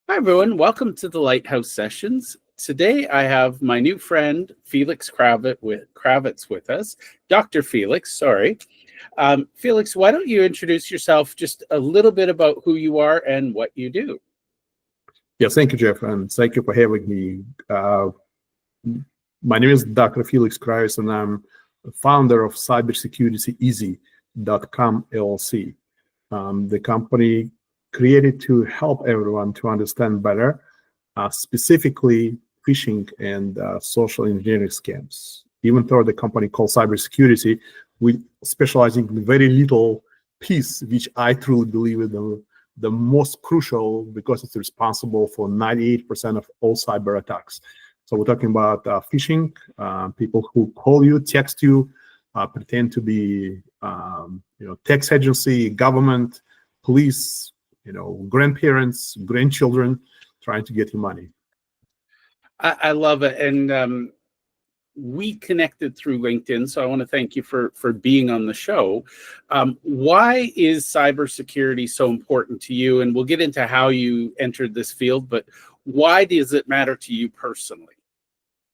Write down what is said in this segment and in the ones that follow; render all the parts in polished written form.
Hi, everyone. Welcome to the Lighthouse Sessions. Today, I have my new friend, Kravets with us. Dr. Feliks, sorry. Feliks, why don't you introduce yourself just a little bit about who you are and what you do? Yes, thank you, Jeff, and thank you for having me. My name is Dr. Feliks Kravets, and I'm founder of cybersecurity.easy.com LLC. The company created to help everyone to understand better, specifically phishing and social engineering scams. Even though the company called cybersecurity, we specialize in very little piece, which I truly believe is the most crucial because it's responsible for 98% of all cyber attacks. So we're talking about phishing, people who call you, text you, pretend to be, tax agency, government, police, grandparents, grandchildren, trying to get your money. I love it. And we connected through LinkedIn, so I want to thank you for being on the show. Why is cybersecurity so important to you? And we'll get into how you entered this field, but why does it matter to you personally?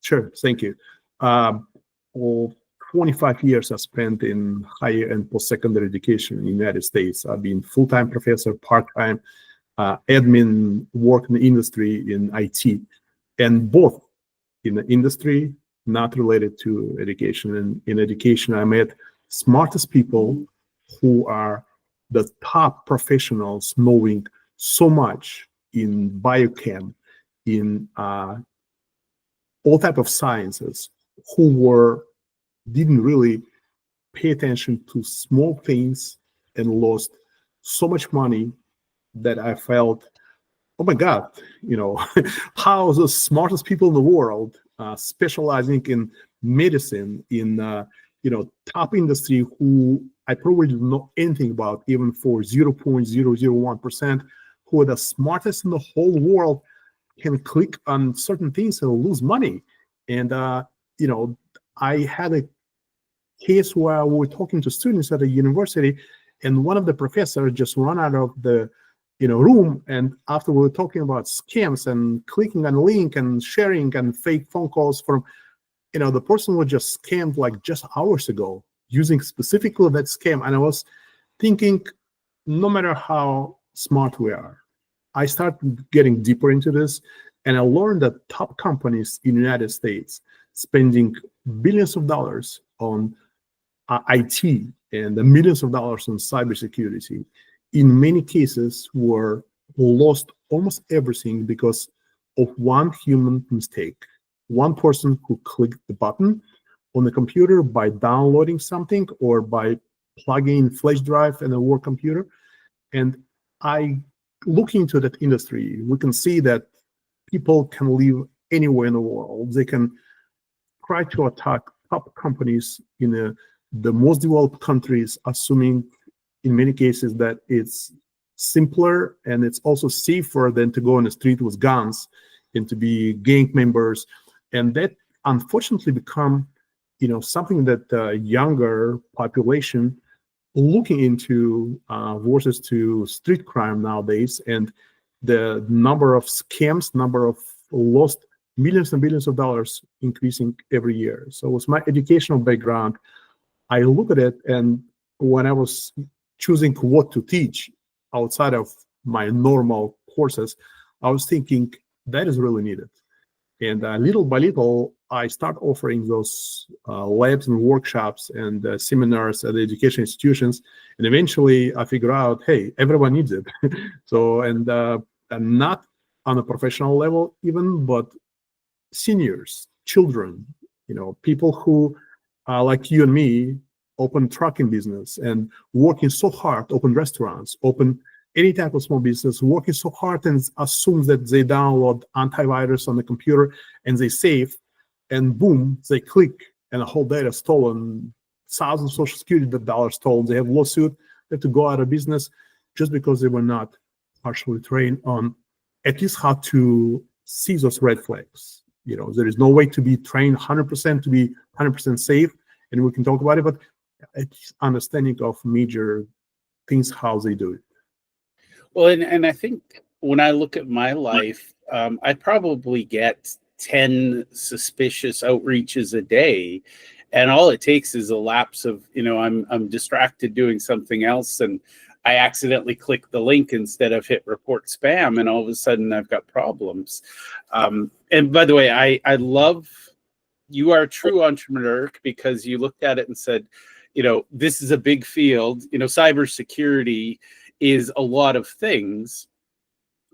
Sure, thank you. Well, 25 years I spent in higher and post-secondary education in the United States. I've been full-time professor, part-time admin, work in the industry in IT, and both in the industry, not related to education. And in education, I met smartest people who are the top professionals knowing so much in biochem, in all type of sciences, who didn't really pay attention to small things and lost so much money that I felt, oh my God, how the smartest people in the world specializing in medicine, in top industry, who I probably don't know anything about, even for 0.001%, who are the smartest in the whole world, can click on certain things and lose money. And I had a case where we were talking to students at a university, and one of the professors just ran out of the room, and after we were talking about scams and clicking on a link and sharing and fake phone calls from, the person was just scammed like just hours ago using specifically that scam. And I was thinking, no matter how smart we are, I started getting deeper into this, and I learned that top companies in the United States spending billions of dollars on IT and the millions of dollars on cybersecurity, in many cases were lost almost everything because of one human mistake. One person who clicked the button on the computer by downloading something or by plugging in flash drive in a work computer. And I look into that industry, we can see that people can live anywhere in the world. They can try to attack top companies in the most developed countries, assuming in many cases that it's simpler and it's also safer than to go on the street with guns and to be gang members. And that unfortunately become, something that younger population looking into versus to street crime nowadays. And the number of scams, number of lost millions and billions of dollars increasing every year. So with my educational background, I look at it, and when I was choosing what to teach outside of my normal courses, I was thinking that is really needed. And little by little, I start offering those labs and workshops and seminars at the education institutions. And eventually I figure out, hey, everyone needs it. So, and not on a professional level even, but seniors, children, people who like you and me, open trucking business and working so hard, open restaurants, open any type of small business, working so hard and assumes that they download antivirus on the computer and they save, and boom, they click and the whole data stolen, thousands of social security dollars stolen. They have lawsuit, they have to go out of business just because they were not partially trained on at least how to see those red flags. There is no way to be trained 100% to be 100% safe, and we can talk about it, but it's understanding of major things, how they do it. Well, and I think when I look at my life, I probably get 10 suspicious outreaches a day. And all it takes is a lapse of, I'm distracted doing something else, and I accidentally click the link instead of hit report spam, and all of a sudden I've got problems. And by the way, I love, you are a true entrepreneur because you looked at it and said, this is a big field. Cybersecurity is a lot of things.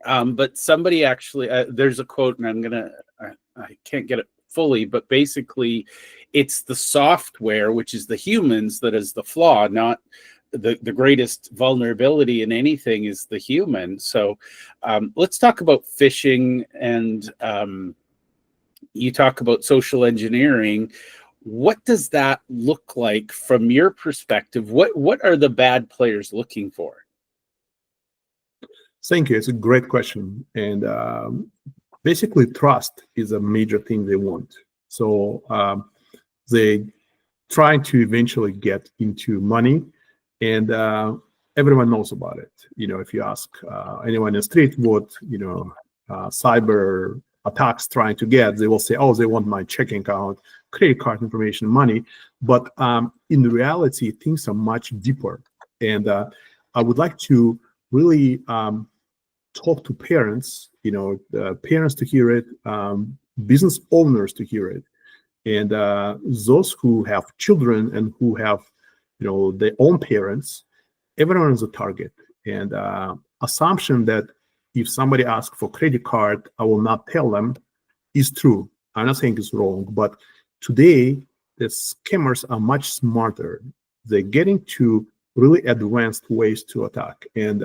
But somebody actually, there's a quote, and I can't get it fully, but basically it's the software, which is the humans, that is the flaw, not the greatest vulnerability in anything is the human. So let's talk about phishing, and you talk about social engineering. What does that look like from your perspective? What are the bad players looking for? Thank you. It's a great question. And basically, trust is a major thing they want. So they try to eventually get into money, and everyone knows about it. If you ask anyone in the street what cyber attacks trying to get, they will say, "Oh, they want my checking account, credit card information, money." But in reality, things are much deeper. And I would like to really talk to parents, parents to hear it, business owners to hear it, and those who have children and who have, their own parents. Everyone is a target. And assumption that if somebody asks for credit card, I will not tell them is true. I'm not saying it's wrong, but today the scammers are much smarter. They're getting to really advanced ways to attack, and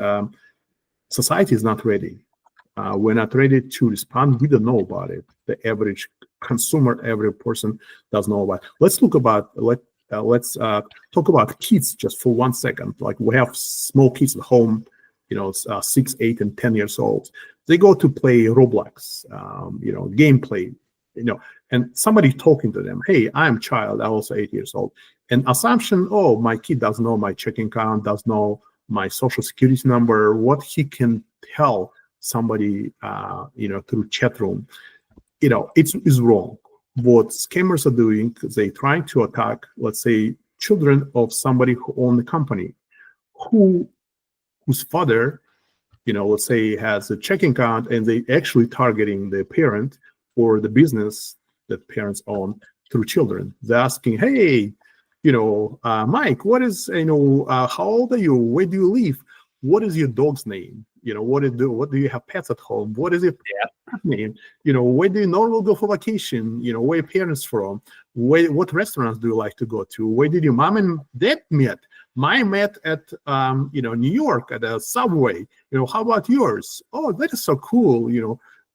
society is not ready. We're not ready to respond. We don't know about it. The average consumer, every person doesn't know about it. Let's talk about kids just for 1 second. Like, we have small kids at home, 6, 8, and 10 years old. They go to play Roblox, gameplay, and somebody talking to them, "Hey, I'm a child, I'm also 8 years old." And assumption, oh, my kid doesn't know my checking account, doesn't know my social security number, what he can tell somebody, through chat room. It's wrong. What scammers are doing, they trying to attack, let's say, children of somebody who own the company, whose father, let's say, has a checking account, and they actually targeting the parent or the business that parents own through children. They're asking, "Hey, Mike, what is, how old are you? Where do you live? What is your dog's name? What do you have pets at home? What is your pet name? Where do you normally go for vacation? Where your parents from? What restaurants do you like to go to? Where did your mom and dad meet? Mine met at, New York at a Subway. How about yours? Oh, that is so cool.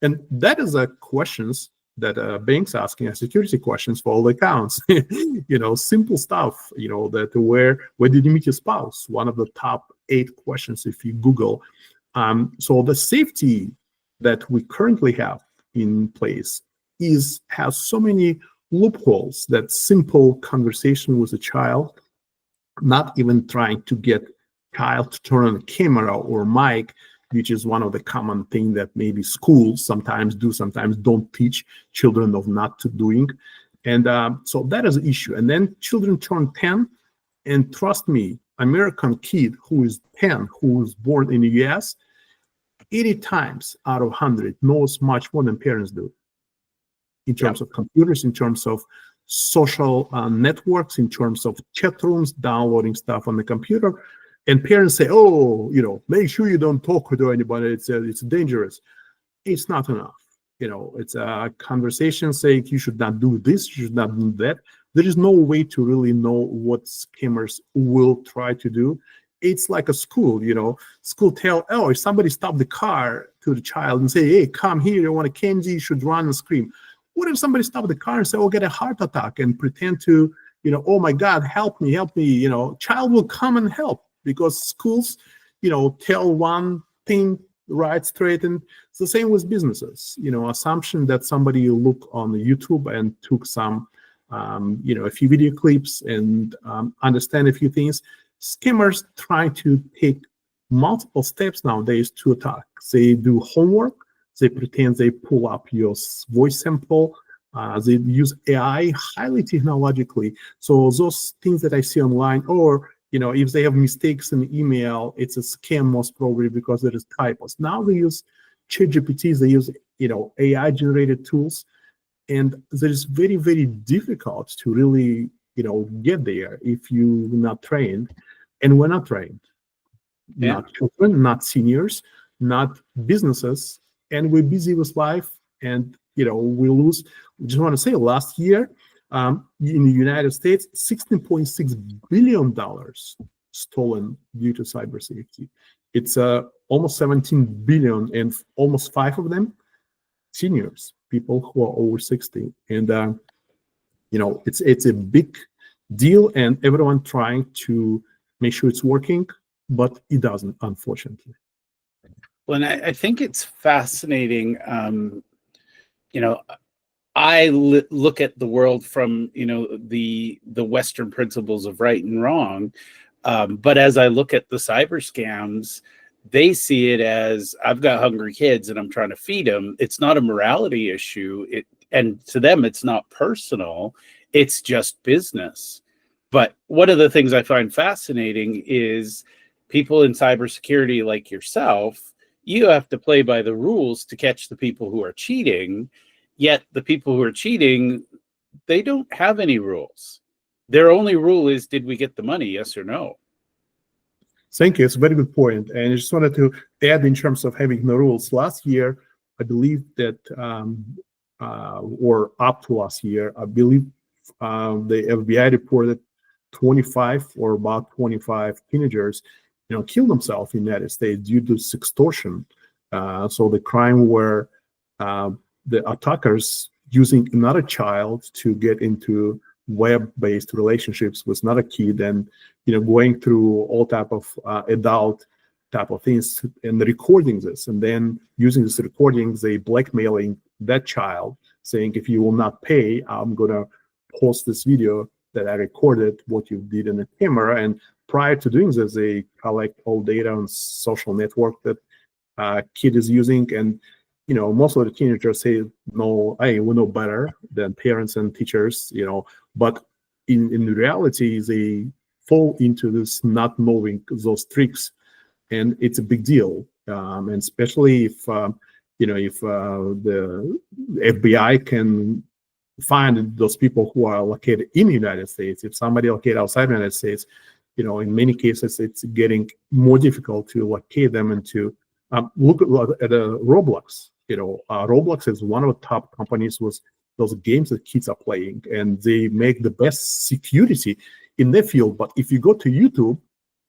And that is questions that banks asking, security questions for all the accounts. Simple stuff. That where did you meet your spouse? One of the top 8 questions if you Google. So the safety that we currently have in place has so many loopholes that simple conversation with a child, not even trying to get child to turn on the camera or mic, which is one of the common thing that maybe schools sometimes do, sometimes don't teach children of not to doing. And so that is an issue. And then children turn 10, and trust me, American kid who is 10, who was born in the US, 80 times out of 100 knows much more than parents do in terms of computers, in terms of social networks, in terms of chat rooms, downloading stuff on the computer. And parents say, "Oh, make sure you don't talk to anybody. It's dangerous." It's not enough. It's a conversation saying you should not do this, you should not do that. There is no way to really know what scammers will try to do. It's like a school, school tell, "Oh, if somebody stop the car to the child and say, 'Hey, come here, you want a candy,' you should run and scream." What if somebody stop the car and say, "Oh, get a heart attack," and pretend to, "Oh my God, help me. Child will come and help, because schools, tell one thing right straight. And it's the same with businesses. Assumption that somebody look on YouTube and took some, a few video clips and understand a few things. Scammers try to take multiple steps nowadays to attack. They do homework. They pretend they pull up your voice sample. They use AI highly technologically. So those things that I see online, or if they have mistakes in the email, it's a scam most probably because there is typos. Now they use ChatGPT. They use AI generated tools, and that is very, very difficult to really get there if you're not trained. And we're not trained. Yeah. Not children, not seniors, not businesses, and we're busy with life, and we lose. Just want to say, last year in the United States, $16.6 billion stolen due to cyber safety. It's almost 17 billion, and almost 5 of them seniors, people who are over 60, and it's a big deal, and everyone trying to make sure it's working, but it doesn't, unfortunately. Well, and I think it's fascinating. I look at the world from the Western principles of right and wrong, but as I look at the cyber scams, they see it as, I've got hungry kids and I'm trying to feed them. It's not a morality issue. And to them, it's not personal. It's just business. But one of the things I find fascinating is people in cybersecurity like yourself, you have to play by the rules to catch the people who are cheating. Yet the people who are cheating, they don't have any rules. Their only rule is, did we get the money, yes or no? Thank you. It's a very good point. And I just wanted to add, in terms of having no rules, last year, I believe that, or up to last year, I believe the FBI reported 25 or about 25 teenagers, killed themselves in the United States due to extortion. So the crime where the attackers using another child to get into web-based relationships with another kid, and going through all type of adult type of things and recording this, and then using this recordings, they blackmailing that child, saying, if you will not pay, I'm gonna post this video that I recorded what you did in the camera. And prior to doing this, they collect all data on social network that kid is using, and most of the teenagers say, no, we know better than parents and teachers, but in reality, they fall into this not knowing those tricks, and it's a big deal. And especially if the FBI can find those people who are located in the United States. If somebody located outside the United States, in many cases, it's getting more difficult to locate them and to look at Roblox. Roblox is one of the top companies with those games that kids are playing, and they make the best security in their field. But if you go to YouTube,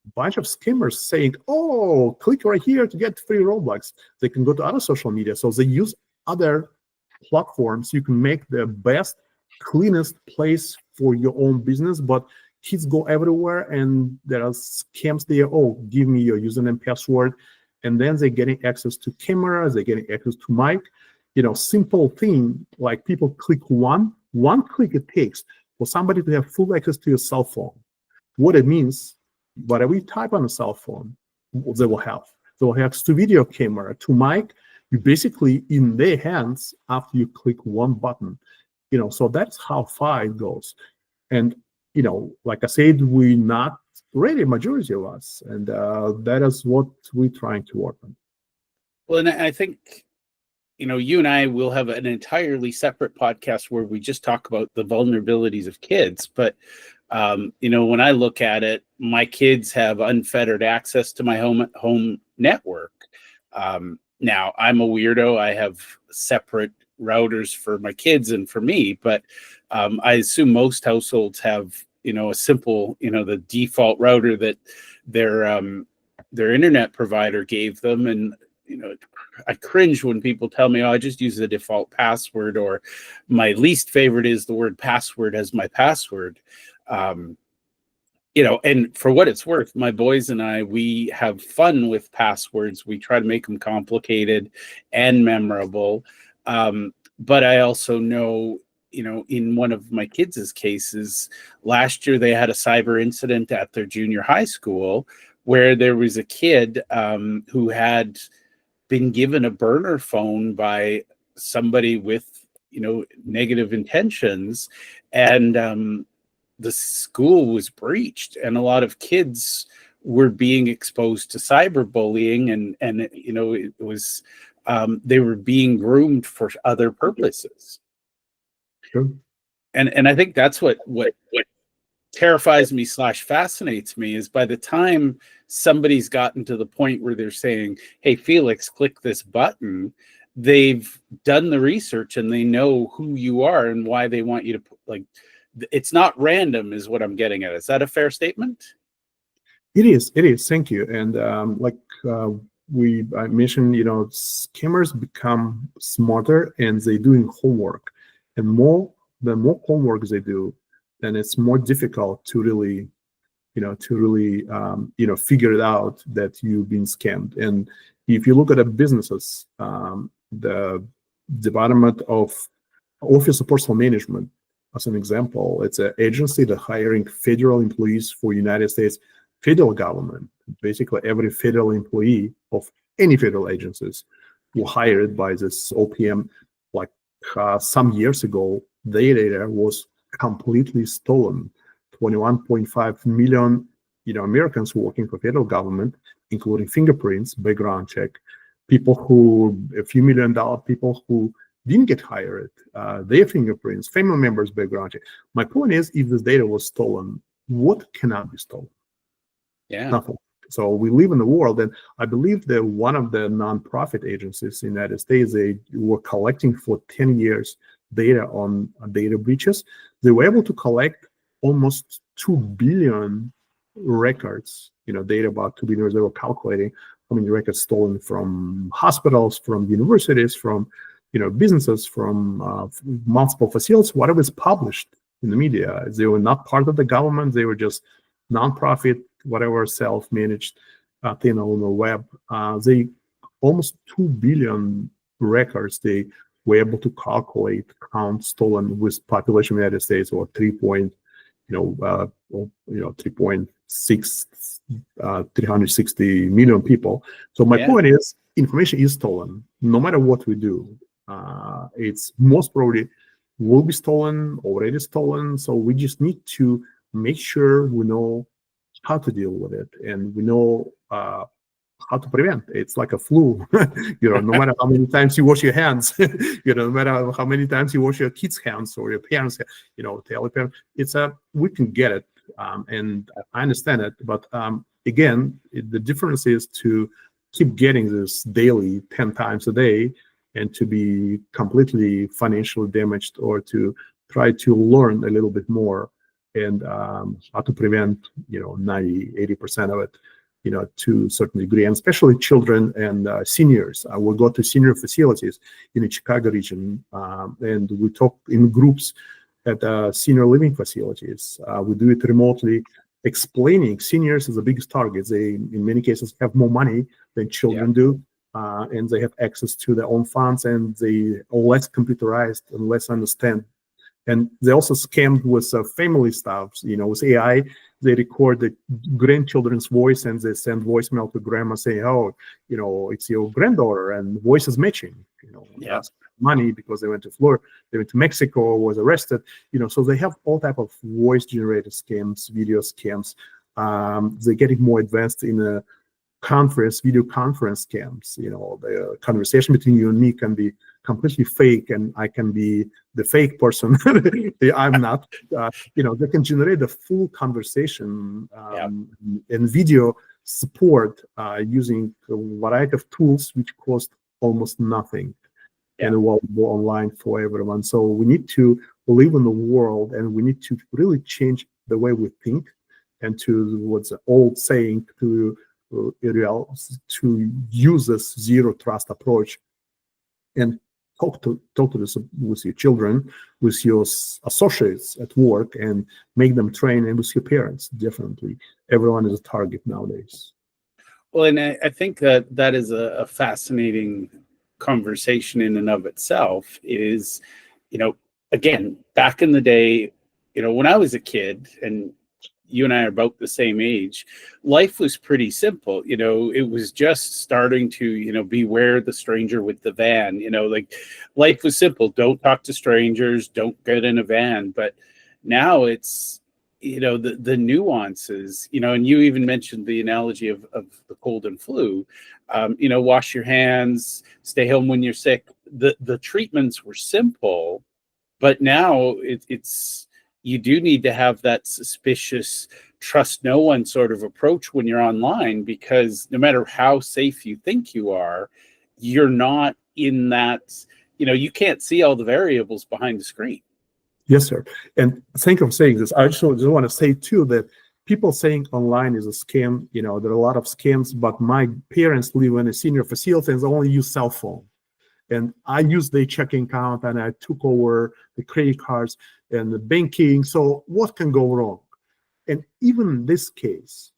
a bunch of scammers saying, oh, click right here to get free Roblox. They can go to other social media. So they use other platforms. You can make the best, cleanest place for your own business, but kids go everywhere, and there are scams there. Oh, give me your username, password. And then they're getting access to cameras, they're getting access to mic. Simple thing, like people click one click it takes for somebody to have full access to your cell phone. What it means, whatever you type on a cell phone, they will have. They will have access to video camera, to mic. You basically in their hands after you click one button. So that's how far it goes. And, like I said, we're not ready, majority of us, and that is what we're trying to work on. Well, and I think, you and I will have an entirely separate podcast where we just talk about the vulnerabilities of kids. But, when I look at it, my kids have unfettered access to my home network. Now, I'm a weirdo. I have separate routers for my kids and for me, but I assume most households have, a simple, the default router that their internet provider gave them. And, I cringe when people tell me, oh, I just use the default password, or my least favorite is the word password as my password. And for what it's worth, my boys and I, we have fun with passwords. We try to make them complicated and memorable. But I also know, in one of my kids' cases, last year they had a cyber incident at their junior high school where there was a kid who had been given a burner phone by somebody with, negative intentions, and the school was breached, and a lot of kids were being exposed to cyberbullying, and it was they were being groomed for other purposes. Sure. And I think that's what terrifies me / fascinates me, is by the time somebody's gotten to the point where they're saying, hey, Feliks, click this button, they've done the research and they know who you are and why they want you to it's not random, is what I'm getting at. Is that a fair statement? It is. Thank you. And I mentioned, scammers become smarter and they're doing homework. And the more homework they do, then it's more difficult to really figure it out that you've been scammed. And if you look at the businesses, the Department of Office of Personnel Management, as an example, it's an agency that hiring federal employees for United States federal government. Basically, every federal employee of any federal agencies were hired by this OPM. Like some years ago, their data was completely stolen. 21.5 million, Americans working for federal government, including fingerprints, background check, a few $1 million people who didn't get hired, their fingerprints, family members' background check. My point is, if this data was stolen, what cannot be stolen? Yeah. Nothing. So we live in the world, and I believe that one of the nonprofit agencies in the United States, they were collecting for 10 years data on data breaches. They were able to collect almost 2 billion records, data about 2 billion. They were calculating how many records stolen from hospitals, from universities, from businesses, from multiple facilities, whatever is published in the media. They were not part of the government. They were just nonprofit, whatever, self-managed thing on the web. They almost 2 billion records they were able to calculate, count stolen with population of the United States, or 360 million people. So my point is, information is stolen. No matter what we do, it's most probably will be stolen, already stolen. So we just need to make sure we know how to deal with it, and we know how to prevent. It's like a flu. No matter how many times you wash your hands, no matter how many times you wash your kids' hands or your parents, tell your parents, we can get it. And I understand it, but again, the difference is to keep getting this daily 10 times a day, and to be completely financially damaged, or to try to learn a little bit more, and how to prevent 90-80% of it, to a certain degree, and especially children and seniors. I will go to senior facilities in the Chicago region, and we talk in groups at senior living facilities. We do it remotely, explaining seniors is the biggest target. They, in many cases, have more money than children do, and they have access to their own funds, and they are less computerized and less understand. And they also scammed with family stuff. With AI, they record the grandchildren's voice and they send voicemail to grandma saying, "Oh, it's your granddaughter," and voice is matching. That's money because they went to Florida, they went to Mexico, was arrested. So they have all type of voice-generated scams, video scams. They're getting more advanced in a video conference scams. The conversation between you and me can be completely fake, and I can be the fake person. I'm not. They can generate a full conversation and video support using a variety of tools which cost almost nothing, and will go online for everyone. So we need to live in the world, and we need to really change the way we think, and to what's the old saying, to use this zero trust approach, and talk to this with your children, with your associates at work, and make them train, and with your parents. Definitely, everyone is a target nowadays. Well, and I think that is a fascinating conversation in and of itself. Is, again, back in the day, when I was a kid, and you and I are about the same age. Life was pretty simple. It was just starting to, beware the stranger with the van. Like life was simple. Don't talk to strangers. Don't get in a van. But now it's, the nuances, and you even mentioned the analogy of the cold and flu. Wash your hands, stay home when you're sick. The treatments were simple, but now it's you do need to have that suspicious, trust no one sort of approach when you're online, because no matter how safe you think you are, you're not in that, you can't see all the variables behind the screen. Yes, sir. And thank you for saying this. I just want to say too that people saying online is a scam. There are a lot of scams, but my parents live in a senior facility and they only use cell phone. And I used their checking account and I took over the credit cards and the banking. So what can go wrong? And even in this case,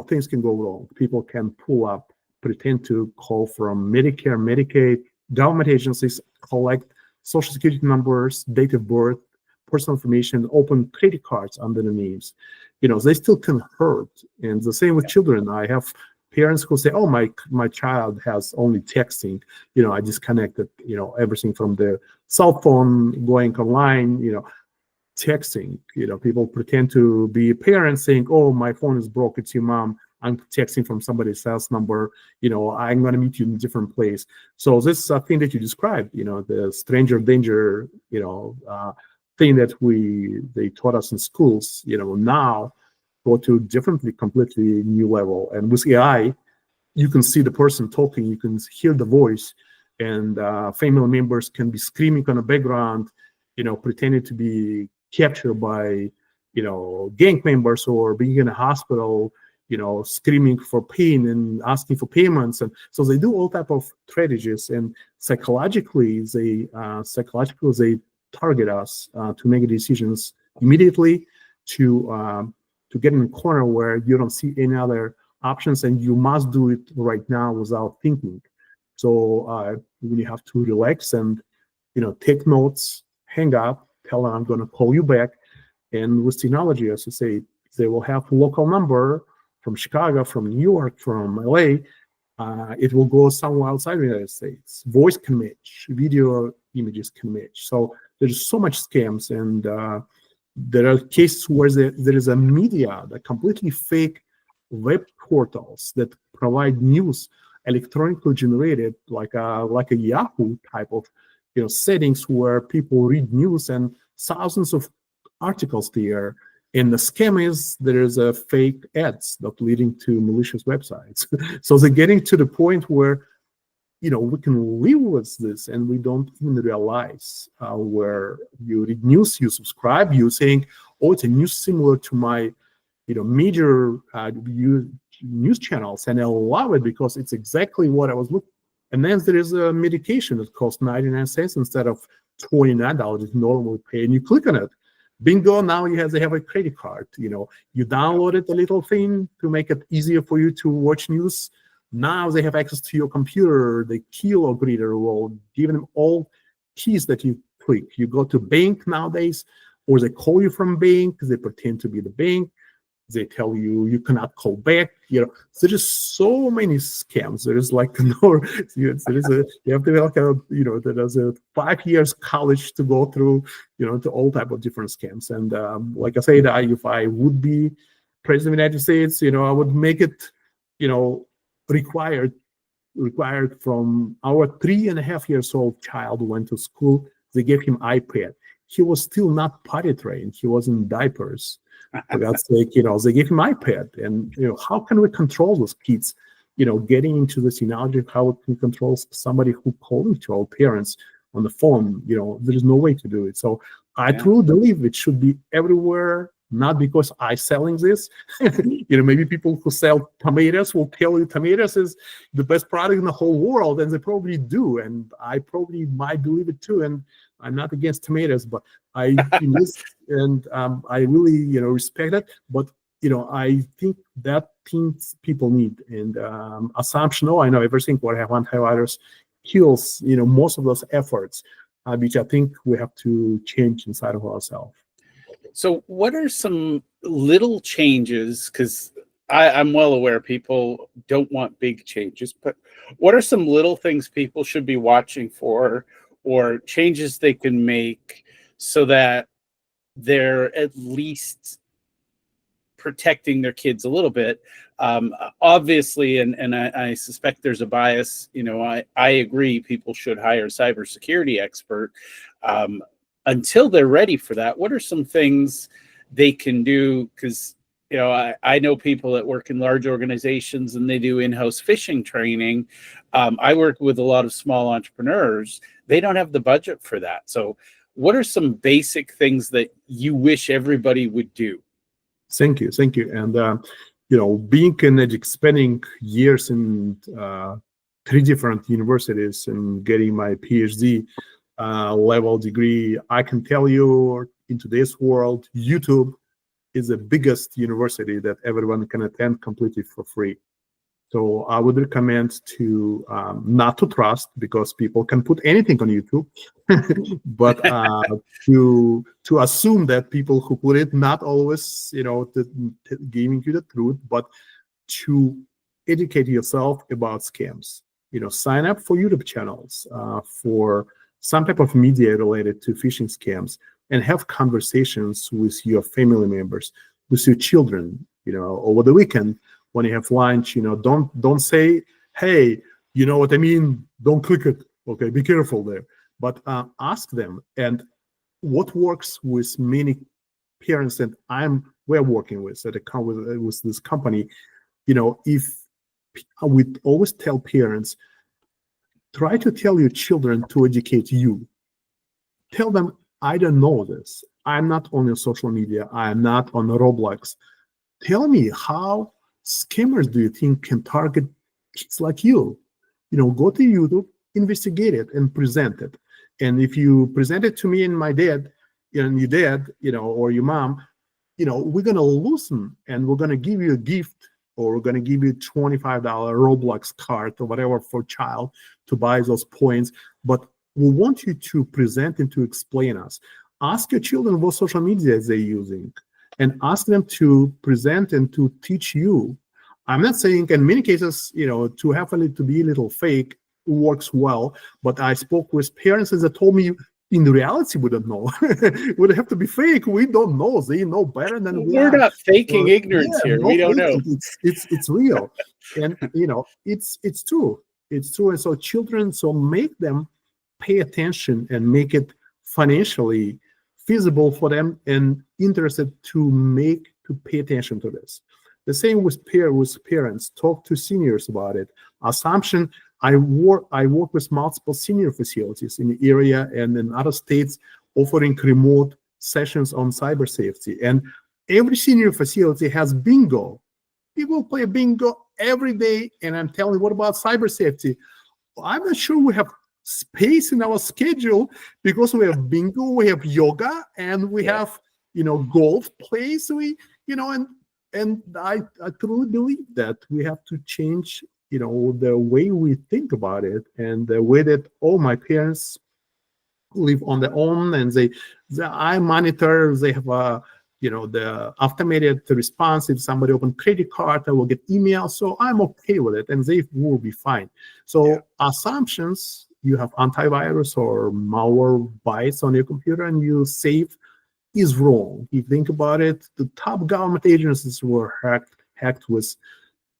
things can go wrong. People can pull up, pretend to call from Medicare, Medicaid, government agencies, collect Social Security numbers, date of birth, personal information, open credit cards under the names. They still can hurt. And the same with children. I have parents who say, oh, my child has only texting. I disconnected, everything from the cell phone, going online, texting. People pretend to be parents saying, oh, my phone is broke, it's your mom. I'm texting from somebody's else number, I'm going to meet you in a different place. So this thing that you described, the stranger danger, thing that they taught us in schools, now go to completely new level. And with AI, you can see the person talking, you can hear the voice, and family members can be screaming on the background, pretending to be captured by, gang members, or being in a hospital, screaming for pain and asking for payments. And so they do all type of strategies, and psychologically they target us to make decisions immediately, to get in a corner where you don't see any other options, and you must do it right now without thinking. So you really have to relax and take notes, hang up, tell them I'm going to call you back. And with technology, as I say, they will have a local number from Chicago, from New York, from LA. It will go somewhere outside the United States. Voice can match, video images can match. So there's so much scams, and there are cases where there is a media that completely fake web portals that provide news electronically generated, like a Yahoo type of settings, where people read news and thousands of articles there. And the scam is there is a fake ads that leading to malicious websites. So they're getting to the point where we can live with this and we don't even realize where you read news, you subscribe, you saying, oh, it's a news similar to my major news channels, and I love it because it's exactly what I was looking. And then there is a medication that costs 99 cents instead of $29 that you normally pay, and you click on it. Bingo, now they have a credit card. You downloaded a little thing to make it easier for you to watch news. Now they have access to your computer. The key log reader will give them all keys that you click. You go to bank nowadays, or they call you from bank. They pretend to be the bank. They tell you you cannot call back. There is so many scams. There is like you have to like there's a 5 years college to go through, to all type of different scams. And like I said, if I would be president of the United States, I would make it, required from our 3.5 years old child who went to school. They gave him iPad. He was still not potty trained. He was in diapers. For God's sake, they gave him iPad. And, how can we control those kids, getting into this analogy of how we can control somebody who calling to our parents on the phone? There is no way to do it. So I truly believe it should be everywhere, not because I'm selling this. Maybe people who sell tomatoes will tell you tomatoes is the best product in the whole world, and they probably do. And I probably might believe it too. And I'm not against tomatoes, but I and I really respect it. But I think that things people need, and assumption. Oh, I know everything. What antivirus kills. Most of those efforts, which I think we have to change inside of ourselves. So, what are some little changes? Because I'm well aware people don't want big changes, but what are some little things people should be watching for, or changes they can make so that they're at least protecting their kids a little bit? Obviously, and I suspect there's a bias. I agree people should hire a cybersecurity expert. Um, until they're ready for that, what are some things they can do? Because I know people that work in large organizations and they do in-house phishing training. I work with a lot of small entrepreneurs. They don't have the budget for that. So what are some basic things that you wish everybody would do? Thank you. And being in spending years in 3 different universities and getting my PhD level degree, I can tell you, in today's world, YouTube is the biggest university that everyone can attend completely for free. So I would recommend to not to trust, because people can put anything on YouTube, but to assume that people who put it, not always giving you the truth, but to educate yourself about scams. Sign up for YouTube channels for some type of media related to phishing scams, and have conversations with your family members, with your children, over the weekend. When you have lunch, don't say, hey, you know what I mean? Don't click it. Okay, be careful there. But ask them. And what works with many parents that we're working with with this company, if we always tell parents, try to tell your children to educate you. Tell them, I don't know this. I'm not on your social media. I'm not on Roblox. Tell me, how scammers do you think can target kids like you? Go to YouTube, investigate it, and present it. And if you present it to me and my dad, and your dad, or your mom, we're gonna listen, and we're gonna give you a gift, or we're gonna give you $25 Roblox card or whatever for child to buy those points. But we want you to present and to explain us. Ask your children what social media they're using, and ask them to present and to teach you. I'm not saying in many cases, to be a little fake works well, but I spoke with parents that told me, in reality, we don't know. It would have to be fake. We don't know. They know better than we We're are. not faking ignorance here. We don't know. It's real, and it's true. It's true. And so children, make them pay attention and make it financially feasible for them and interested to pay attention to this. The same with parents. Talk to seniors about it. Assumption. I work with multiple senior facilities in the area and in other states, offering remote sessions on cyber safety. And every senior facility has bingo. People play bingo every day, and I'm telling you, what about cyber safety? I'm not sure we have space in our schedule, because we have bingo, we have yoga, and we have golf plays. And I truly believe that we have to change the way we think about it, and the way that all my parents live on their own, and I monitor. They have the automated response. If somebody open credit card, I will get email, so I'm okay with it, and they will be fine. So assumptions, you have antivirus or malware bites on your computer and you save, is wrong. You think about it, the top government agencies were hacked with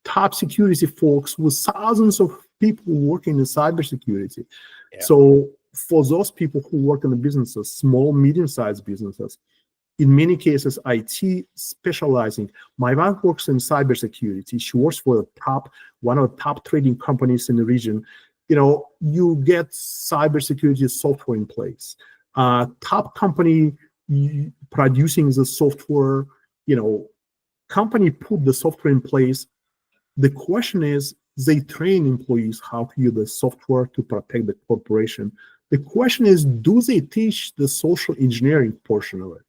top security folks, with thousands of people working in cybersecurity. Yeah. So for those people who work in the businesses, small, medium-sized businesses, in many cases, IT specializing. My wife works in cybersecurity. She works for one of the top trading companies in the region. You get cybersecurity software in place. Top company producing the software, company put the software in place. The question is, they train employees how to use the software to protect the corporation. The question is, do they teach the social engineering portion of it?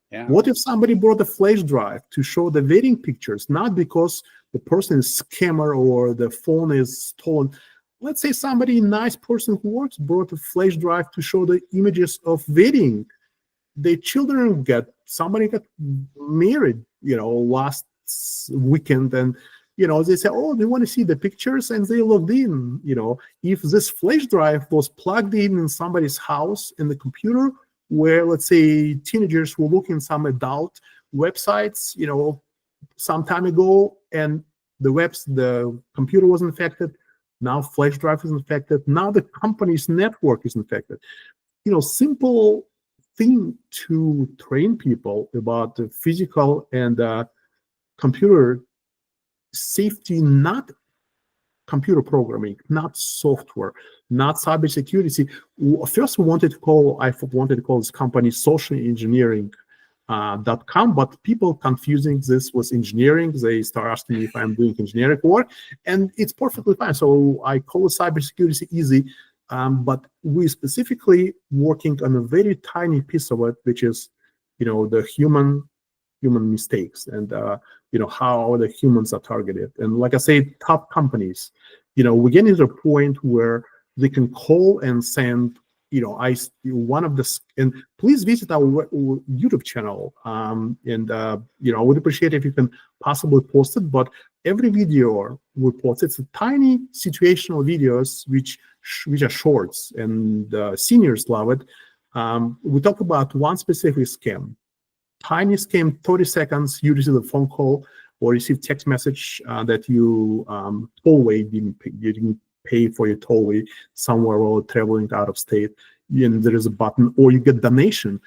Yeah. What if somebody brought a flash drive to show the wedding pictures, not because the person is a scammer or the phone is stolen? Let's say somebody, nice person who works, brought a flash drive to show the images of wedding. their children somebody got married, last weekend, and they say, oh, they want to see the pictures, and they logged in. If this flash drive was plugged in somebody's house in the computer, where, let's say, teenagers were looking some adult websites, some time ago, and the computer was infected. Now flash drive is infected. Now the company's network is infected. Simple thing to train people about the physical and computer safety, not computer programming, not software, not cybersecurity. First, I wanted to call this company social engineering .com, but people confusing this with engineering. They start asking me if I'm doing engineering work, and it's perfectly fine. So I call it cybersecurity easy, but we specifically working on a very tiny piece of it, which is, the human mistakes, and how the humans are targeted. And like I say, top companies, we're getting to a point where they can call and send, and please visit our YouTube channel, and I would appreciate if you can possibly post it. But every video we post, it's a tiny situational videos which are shorts, and seniors love it. We talk about one specific scam, tiny scam, 30 seconds. You receive a phone call or receive text message that you tollway didn't pay for your tollway somewhere while traveling out of state, and there is a button, or you get donation.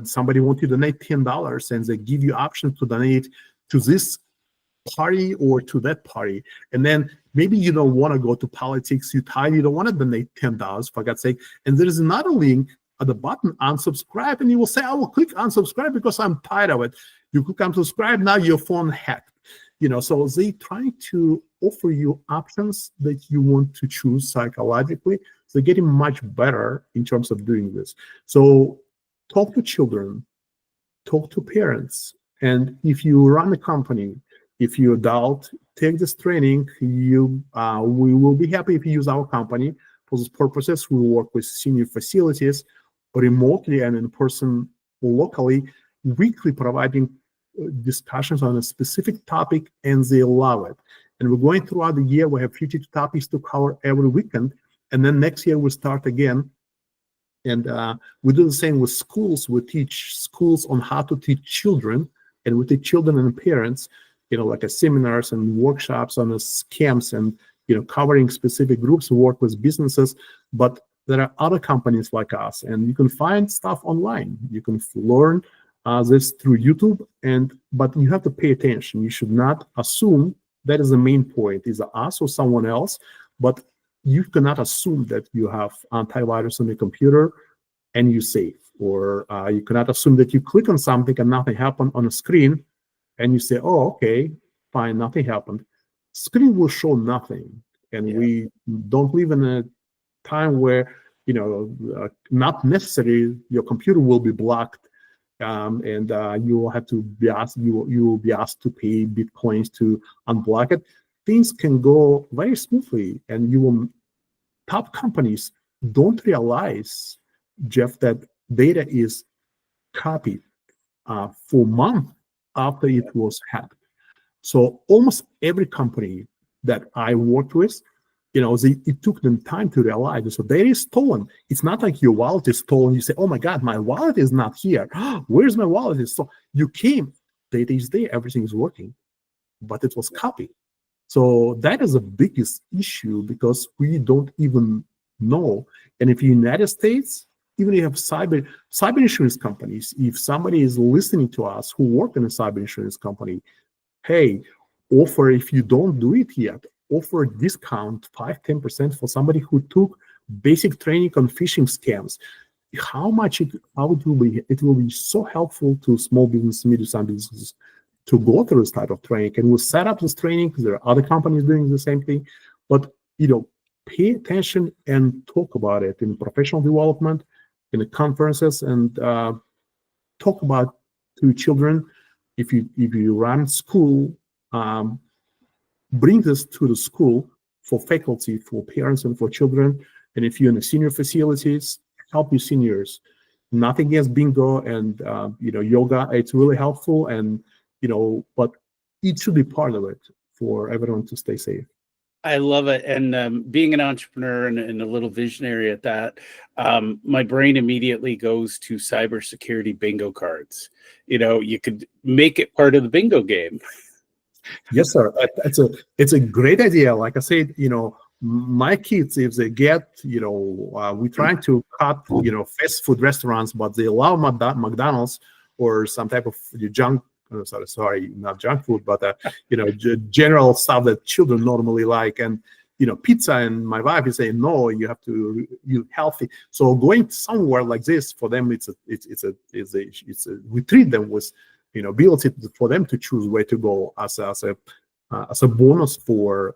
Somebody wants you to donate $10, and they give you option to donate to this party or to that party. And then maybe you don't want to go to politics, you don't want to donate $10, for God's sake. And there is another link at the button, unsubscribe, and you will say, I will click unsubscribe because I'm tired of it. You click unsubscribe, now your phone hacked. So they try to offer you options that you want to choose psychologically. So they're getting much better in terms of doing this. So talk to children, talk to parents, and if you run a company, if you're adult, take this training. We will be happy if you use our company for these purposes. We work with senior facilities remotely and in person locally, weekly providing discussions on a specific topic, and they love it. And we're going throughout the year. We have 52 topics to cover every weekend, and then next year we start again. And we do the same with schools. We teach schools on how to teach children, and we teach children and parents, like seminars and workshops on scams, and covering specific groups. We work with businesses, but there are other companies like us, and you can find stuff online. You can learn this through YouTube, but you have to pay attention. You should not assume that is the main point, either us or someone else, but you cannot assume that you have antivirus on your computer and you're safe, or you cannot assume that you click on something and nothing happened on a screen, and you say, oh, okay, fine, nothing happened. Screen will show nothing, and we don't live in a time where not necessarily your computer will be blocked, and you will have to be asked. You will be asked to pay bitcoins to unblock it. Things can go very smoothly, and top companies don't realize, Jeff, that data is copied for months after it was hacked. So almost every company that I worked with, it took them time to realize. So data is stolen. It's not like your wallet is stolen. You say, oh my God, my wallet is not here. Where's my wallet? So you came, data is there, everything is working, but it was copied. So that is the biggest issue, because we don't even know. And if you're in the United States, even if you have cyber insurance companies, if somebody is listening to us who work in a cyber insurance company, hey, offer, if you don't do it yet, offer a discount 5-10% for somebody who took basic training on phishing scams. How it will be? It will be so helpful to small business, medium-sized businesses to go through this type of training. And we'll set up this training because there are other companies doing the same thing. But pay attention and talk about it in professional development, in the conferences, and talk about to children. If you run school, bring this to the school for faculty, for parents, and for children. And if you're in the senior facilities, help your seniors. nothing against bingo and yoga. It's really helpful, and but it should be part of it for everyone to stay safe. I love it. And being an entrepreneur and a little visionary at that, my brain immediately goes to cybersecurity bingo cards. You could make it part of the bingo game. Yes, sir. It's a great idea. Like I said, my kids, if they get, we trying to cut, fast food restaurants, but they allow McDonald's or some type of junk. Sorry, not junk food, but general stuff that children normally like, and pizza. And my wife is saying, no, you have to eat healthy. So going somewhere like this for them, we treat them with ability for them to choose where to go as a bonus for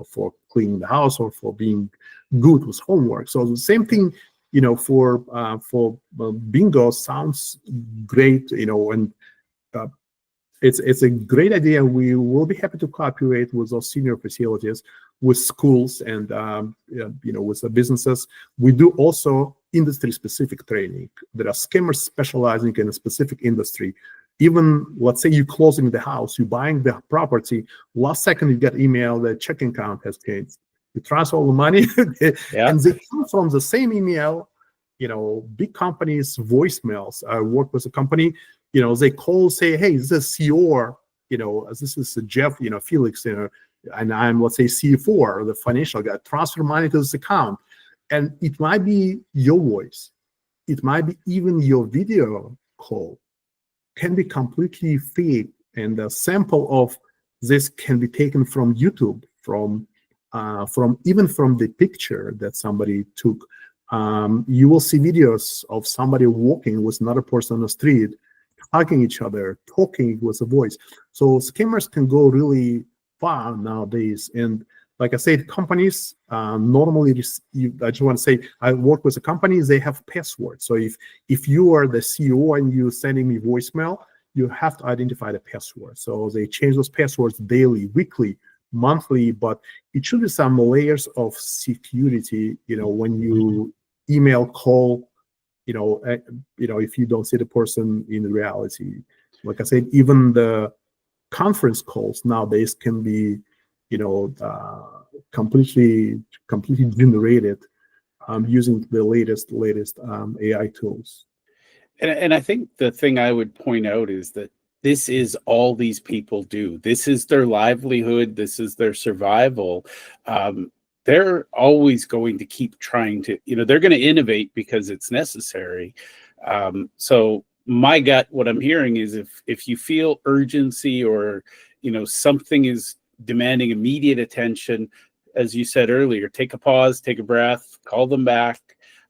for cleaning the house or for being good with homework. So the same thing, for bingo sounds great, and it's a great idea. We will be happy to cooperate with those senior facilities, with schools, and with the businesses. We do also industry-specific training. There are scammers specializing in a specific industry. Even, let's say you're closing the house, you're buying the property, last second you get email that checking account has changed. You transfer all the money, and they come from the same email, big companies' voicemails. I work with a company, they call, say, hey, this is CEO, this is Jeff, Feliks, and I'm, let's say, CFO, the financial guy, transfer money to this account. And it might be your voice. It might be even your video call. Can be completely fake, and a sample of this can be taken from YouTube, from even from the picture that somebody took. You will see videos of somebody walking with another person on the street, hugging each other, talking with a voice. So scammers can go really far nowadays. And like I said, companies normally, I just want to say, I work with a company, they have passwords. So if you are the CEO and you're sending me voicemail, you have to identify the password. So they change those passwords daily, weekly, monthly, but it should be some layers of security, when you email, call, if you don't see the person in reality. Like I said, even the conference calls nowadays can be completely generated using the latest AI tools. And I think the thing I would point out is that this is all these people do. This is their livelihood. This is their survival. They're always going to keep trying to, they're going to innovate because it's necessary. So my gut, what I'm hearing is if you feel urgency or, something is demanding immediate attention, as you said earlier, take a pause, take a breath, call them back.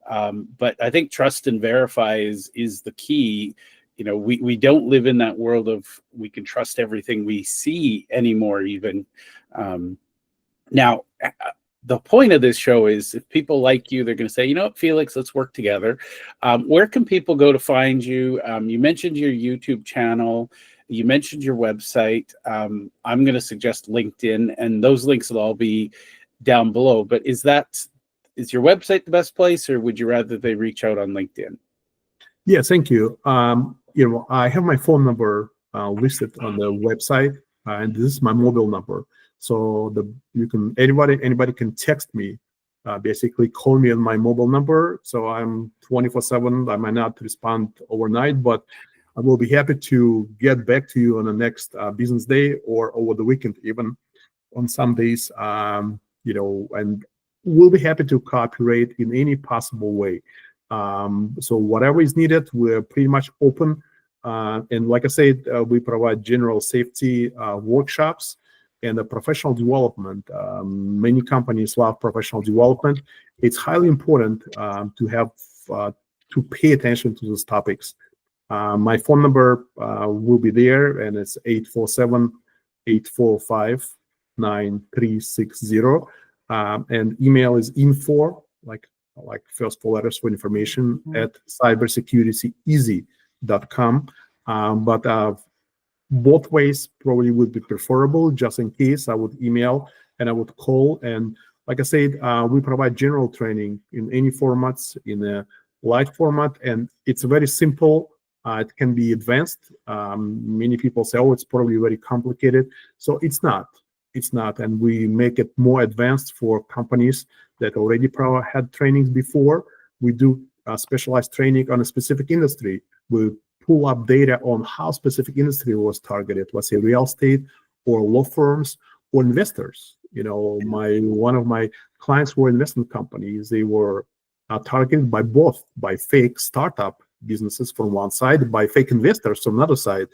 But I think trust and verify is the key. We don't live in that world of we can trust everything we see anymore, even. Now, the point of this show is if people like you, they're going to say, what, Feliks, let's work together. Where can people go to find you? You mentioned your YouTube channel. You mentioned your website. I'm going to suggest LinkedIn, and those links will all be down below. But is your website the best place, or would you rather they reach out on LinkedIn? Yeah, thank you. I have my phone number listed on the website, and this is my mobile number. So anybody can text me, basically call me on my mobile number. So I'm 24/7. I might not respond overnight, but I will be happy to get back to you on the next business day or over the weekend, even on some days. And we'll be happy to cooperate in any possible way. So whatever is needed, we're pretty much open. And like I said, we provide general safety workshops and professional development. Many companies love professional development. It's highly important to have to pay attention to those topics. My phone number will be there, and it's 847-845-9360. And email is info, like first four letters for information, at cybersecurityeasy.com. But both ways probably would be preferable. Just in case, I would email and I would call. And like I said, we provide general training in any formats, in light format, and it's very simple. It can be advanced. Many people say, oh, it's probably very complicated. So it's not. It's not. And we make it more advanced for companies that already had trainings before. We do specialized training on a specific industry. We pull up data on how specific industry was targeted, let's say real estate or law firms or investors. One of my clients were investment companies. They were targeted by fake startup businesses from one side, by fake investors from another side.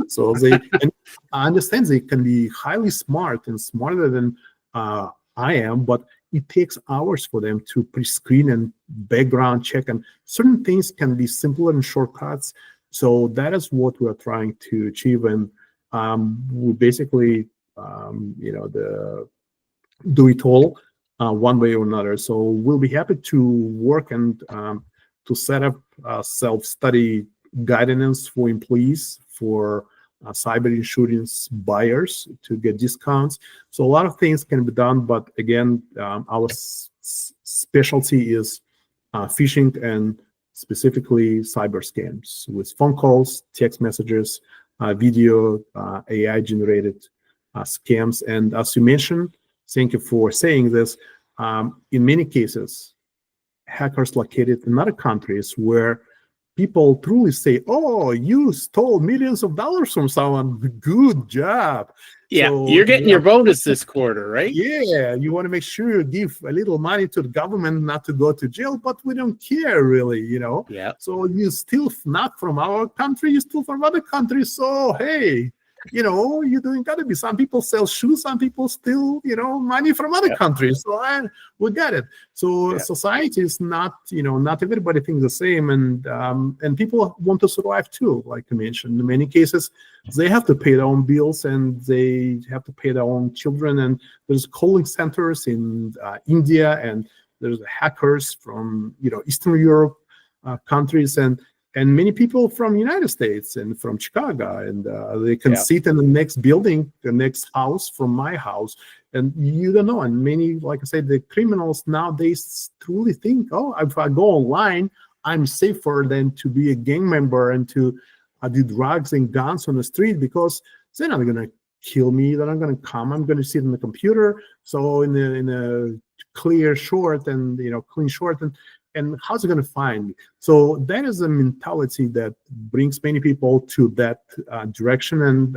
So and I understand they can be highly smart and smarter than I am, but it takes hours for them to pre-screen and background check, and certain things can be simpler and shortcuts. So that is what we're trying to achieve, and we basically, do it all one way or another. So we'll be happy to work and to set up self-study guidance for employees, for cyber insurance buyers to get discounts. So a lot of things can be done, but again, our specialty is phishing and specifically cyber scams with phone calls, text messages, video, AI-generated scams. And as you mentioned, thank you for saying this, in many cases, hackers located in other countries where people truly say, oh, you stole millions of dollars from someone. Good job. Yeah, so, you're getting your bonus this quarter, right? Yeah, you want to make sure you give a little money to the government not to go to jail, but we don't care really, Yeah. So you steal not from our country, you steal from other countries. So, hey, you're doing gotta be. Some people sell shoes, some people steal, money from other countries. So we got it. So society is not, not everybody thinks the same, and people want to survive too. Like you mentioned, in many cases, they have to pay their own bills and they have to pay their own children. And there's calling centers in India, and there's hackers from Eastern Europe countries, and many people from United States and from Chicago, and they can sit in the next building, the next house from my house, and you don't know. And many, like I said, the criminals nowadays truly think, oh, if I go online, I'm safer than to be a gang member and to do drugs and guns on the street, because they're not going to kill me. They're not going to come. I'm going to sit in the computer. So in a clear short and clean short, and how's it going to find me? So that is a mentality that brings many people to that direction. And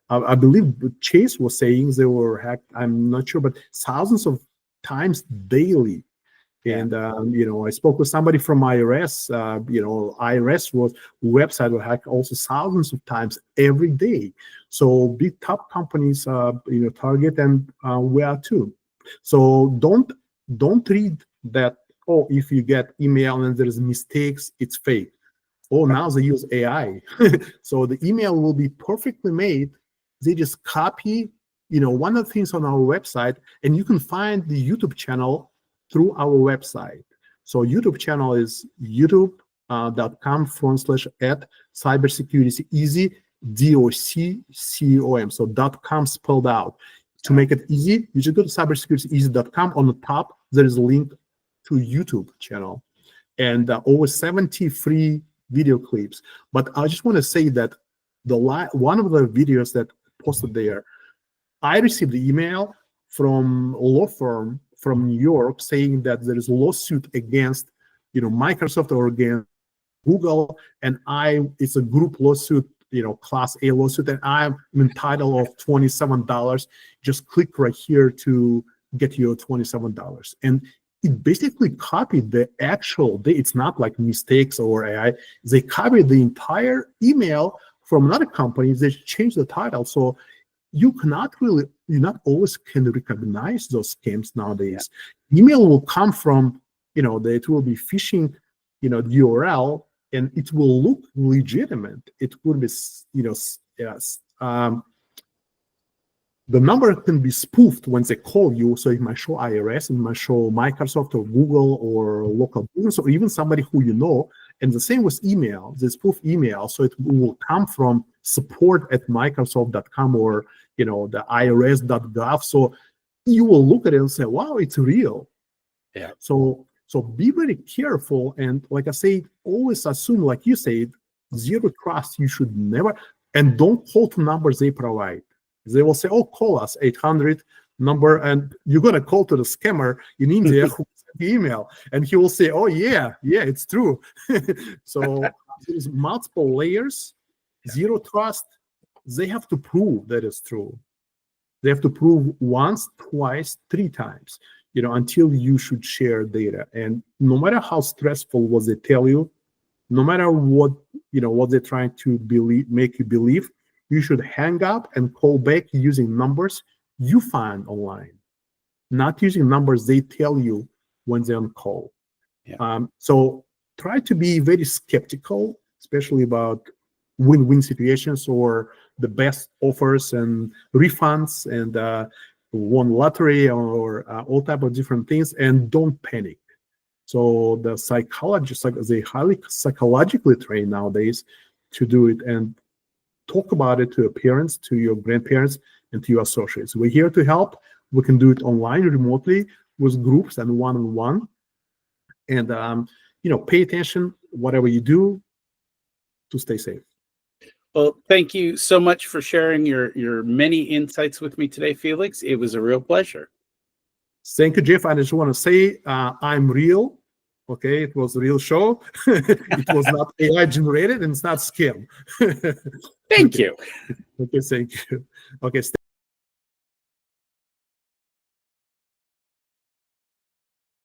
I believe Chase was saying they were hacked. I'm not sure, but thousands of times daily. And I spoke with somebody from IRS. IRS website was hacked also thousands of times every day. So big top companies, target, and we are too. So don't read that, oh, if you get email and there's mistakes, it's fake. Oh, now they use AI. So the email will be perfectly made. They just copy, one of the things on our website, and you can find the YouTube channel through our website. So YouTube channel is youtube.com/cybersecurity easy, DOCCOM. So .com spelled out. To make it easy, you just go to cybersecurityeasy.com. On the top, there is a link to YouTube channel and over 70 free video clips. But I just want to say that one of the videos that posted there, I received the email from a law firm from New York saying that there is a lawsuit against, Microsoft or against Google, and it's a group lawsuit, class A lawsuit, and I'm entitled of $27. Just click right here to get your $27. And it basically copied the actual, it's not like mistakes or AI, they copied the entire email from another company, they changed the title. So you not always can recognize those scams nowadays. Email will come from, it will be phishing, URL, and it will look legitimate. It will be, the number can be spoofed when they call you. So it might show IRS, it might show Microsoft or Google or local business, or even somebody who you know. And the same with email, the spoof email. So it will come from support@microsoft.com or, the irs.gov. So you will look at it and say, wow, it's real. Yeah. So So be very careful. And like I say, always assume, like you said, zero trust. You should never, and don't call to numbers they provide. They will say, oh, call us 800 number, and you're going to call to the scammer in India who sent the email, and he will say, oh, yeah, it's true. So there's multiple layers, zero trust. They have to prove that it's true. They have to prove once, twice, 3 times, until you should share data. And no matter how stressful what they tell you, no matter what, what they're trying to make you believe, you should hang up and call back using numbers you find online, not using numbers they tell you when they're on call. Yeah. So try to be very skeptical, especially about win-win situations or the best offers and refunds and won lottery or all type of different things, and don't panic. So the psychologists, they highly psychologically trained nowadays to do it, and talk about it to your parents, to your grandparents, and to your associates. We're here to help. We can do it online, remotely, with groups and one-on-one. And pay attention, whatever you do, to stay safe. Well, thank you so much for sharing your many insights with me today, Feliks. It was a real pleasure. Thank you, Jeff. I just want to say I'm real. Okay, it was a real show. It was not AI generated, and it's not scam. Thank you. Okay, thank you. Okay.